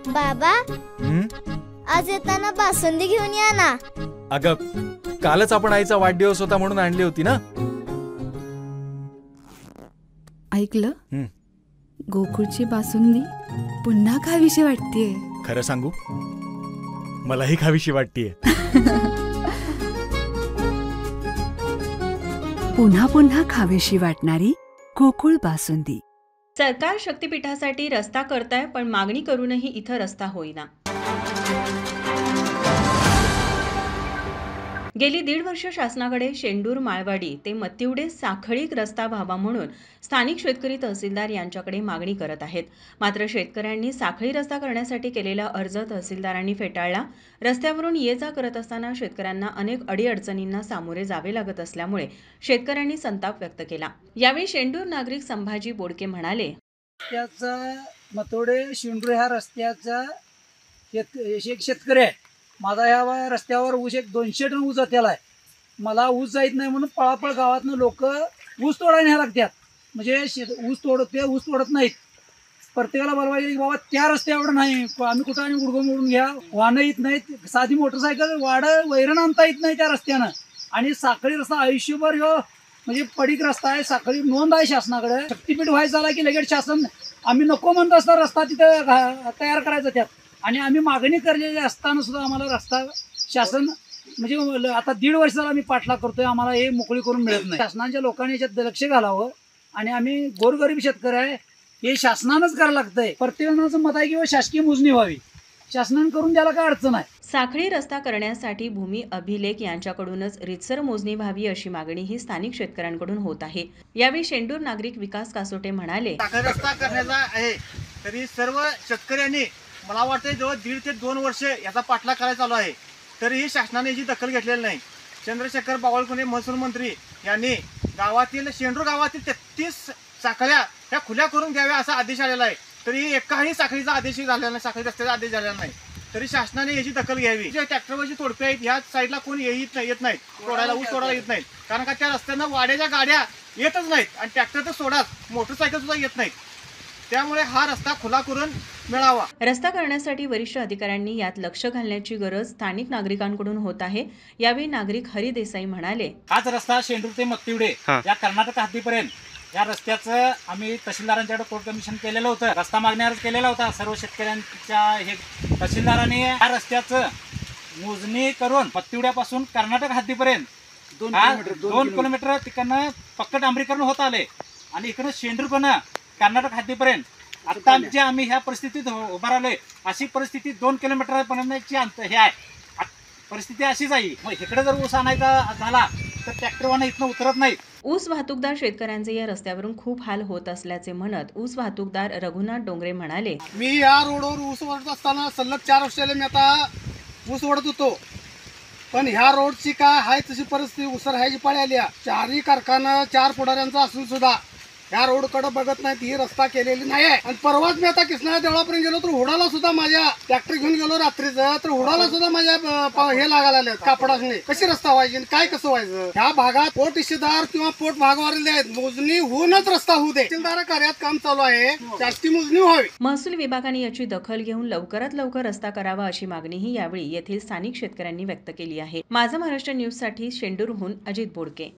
बाबा, आज येताना बासुंदी घेऊन या ना. अगं, कालच आपण आईचा वाढदिवस होता म्हणून आणली होती ना. ऐकलं, गोकुळची बासुंदी पुन्हा खावीशी वाटतेय. खरं सांगू, मलाही खावीशी वाटतेय. पुन्हा पुन्हा खावीशी वाटणारी गोकुळ बासुंदी. सरकार शक्तीपीठासाठी रस्ता करताय, पण मागणी करूनही इथं रस्ता होईना. गेली 1.5 वर्ष शासनाकडे शेंडूर माळवाडी ते मतिवडे साखळी रस्ता व्हावा म्हणून स्थानिक शेतकरी तहसीलदार यांच्याकडे मागणी करत आहेत. मात्र शेतकऱ्यांनी साखळी रस्ता करण्यासाठी केलेला अर्ज तहसीलदारांनी फेटाळला. रस्त्यावरून ये जा करत असताना शेतकऱ्यांना अनेक अडीअडचणींना सामोरे जावे लागत असल्यामुळे शेतकऱ्यांनी संताप व्यक्त केला. यावेळी शेंडूर नागरिक संभाजी बोडके म्हणाले, त्याचा मतोडे शेंडूर ह्या रस्त्याचा एक शेतकरी आहे. माझा ह्या रस्त्यावर ऊस एक 200 टन ऊस जातेला आहे. मला ऊस जायत नाही म्हणून पळापळ गावातनं लोक ऊस तोडायला न्यायला लागतात. म्हणजे ऊस तोडत नाहीत. प्रत्येकाला बोलवायचे की बाबा त्या रस्त्यावर नाही, आम्ही कुठं आणि गुडघं मोडून घ्या. वाहनं येत नाहीत, साधी मोटरसायकल वैरण आणता येत नाही त्या रस्त्यानं. आणि साखळी रस्ता आयुष्यभर ह्यो म्हणजे पडीक रस्ता आहे. साखळी नोंद आहे शासनाकडे. शक्तीपीठ व्हायचं झाला की लगेच शासन आम्ही नको म्हणत असता रस्ता तिथे तयार करायचा त्यात. आणि आम्ही मागणी करलेली असताना सुद्धा आम्हाला रस्ता शासन म्हणजे आता 1.5 वर्ष झाला आम्ही पाठलाग करतोय. आम्हाला हे मोकळी करून मिळत नाही. शासनाच्या लोकांनी याच्यात लक्ष घालावं. आणि आम्ही गोरगरीब शेतकरी आहे, हे शासनानंच करायला लागतंय. प्रत्येकाचं मत आहे की शासकीय मोजणी व्हावी. शासनानं करून द्यायला काय अडचण आहे. साखळी रस्ता करण्यासाठी भूमी अभिलेख यांच्याकडूनच रीतसर मोजणी व्हावी अशी मागणीही स्थानिक शेतकऱ्यांकडून होत आहे. यावेळी शेंडूर नागरिक विकास कासोटे म्हणाले, साखळी रस्ता करण्याचा आहे तरी सर्व शेतकऱ्यांनी मला वाटतं जवळ 1.5 ते 2 वर्ष याचा पाठलाग करायला चालू आहे, तरीही शासनाने याची दखल घेतलेली नाही. चंद्रशेखर बावळकुंडे महसूल मंत्री यांनी शेंडूर गावातील 33 साखळ्या ह्या खुल्या करून द्याव्या असा आदेश आलेला आहे. तरी एकाही साखळीचा आदेश झालेला नाही, साखळी रस्त्याचा आदेश झालेला नाही. तरी शासनाने याची दखल घ्यावी. जे ट्रॅक्टरवरची तोडपे आहेत ह्या साईडला कोणी येत नाहीत, तोडायला ऊस तोडायला येत नाहीत. कारण का त्या रस्त्यानं वाड्याच्या गाड्या येतच नाहीत आणि ट्रॅक्टर तर सोडाच, मोटरसायकल सुद्धा येत नाहीत. त्यामुळे हा रस्ता खुला करून मिळावा. रस्ता करण्यासाठी वरिष्ठ अधिकाऱ्यांनी यात लक्ष घालण्याची गरज स्थानिक नागरिकांकडून होत आहे. यावेळी नागरिक हरी देसाई म्हणाले, हाच रस्ता शेंडूर ते मतिवडे या कर्नाटक हद्दीपर्यंत या रस्त्याचं आम्ही तहसीलदारांच्याकडे कोर्ट कमिशन केलेलं होतं. रस्ता मागणी अर्ज केलेला होता. सर्व शेतकऱ्यांच्या हे तहसीलदारांनी या रस्त्याचं मोजणी करून मतिवड्यापासून कर्नाटक हद्दीपर्यंत 2 किलोमीटर तिकडनं पक्क डांबरीकरण होत आले. आणि इकडं शेंडूरकडनं कर्नाटक हद्दीपर्यंत आता आम्ही ह्या परिस्थितीत उभा राहिलोय. अशी परिस्थिती 2 किलोमीटर पर्यंतची हे आहे. परिस्थिती अशीच आहे. मग इकडे जर ऊस आणायचा झाला तर ट्रॅक्टरवाला इथनं उतरत नाहीत. ऊस वाहतूकदार शेतकऱ्यांचे या रस्त्यावरून खूप हाल होत असल्याचे म्हणत ऊस वाहतूकदार रघुनाथ डोंगरे म्हणाले, मी या रोडवर ऊस ओढत असताना सलग 4 वर्षाला मी आता ऊस ओढत होतो. पण ह्या रोडची काय आहे तशी परिस्थिती ऊस राहायची पाळी आली. 4ही कारखाना 4 पुढाऱ्यांचा असून सुद्धा ह्या रोडकडे बघत नाहीत. ही रस्ता केलेली नाही आहे. आणि परवाच मी आता कृष्णा देवळापर्यंत गेलो तर हुडाला सुद्धा माझ्या ट्रॅक्टर घेऊन गेलो रात्रीचं तर हुडाला सुद्धा माझ्या हे लागायला आले कापडाने. कशी रस्ता व्हायची काय कसं व्हायचं. ह्या भागात पोट हिस्सेदार किंवा पोट भागवाले आहेत. मोजणी होऊनच रस्ता होऊ दे. तहसीलदार कार्यात काम चालू आहे. जास्ती मोजणी व्हावी. महसूल विभागाने याची दखल घेऊन लवकरात लवकर रस्ता करावा अशी मागणीही यावेळी येथील स्थानिक शेतकऱ्यांनी व्यक्त केली आहे. माझा महाराष्ट्र न्यूज साठी शेंडूरहून अजित बोडके.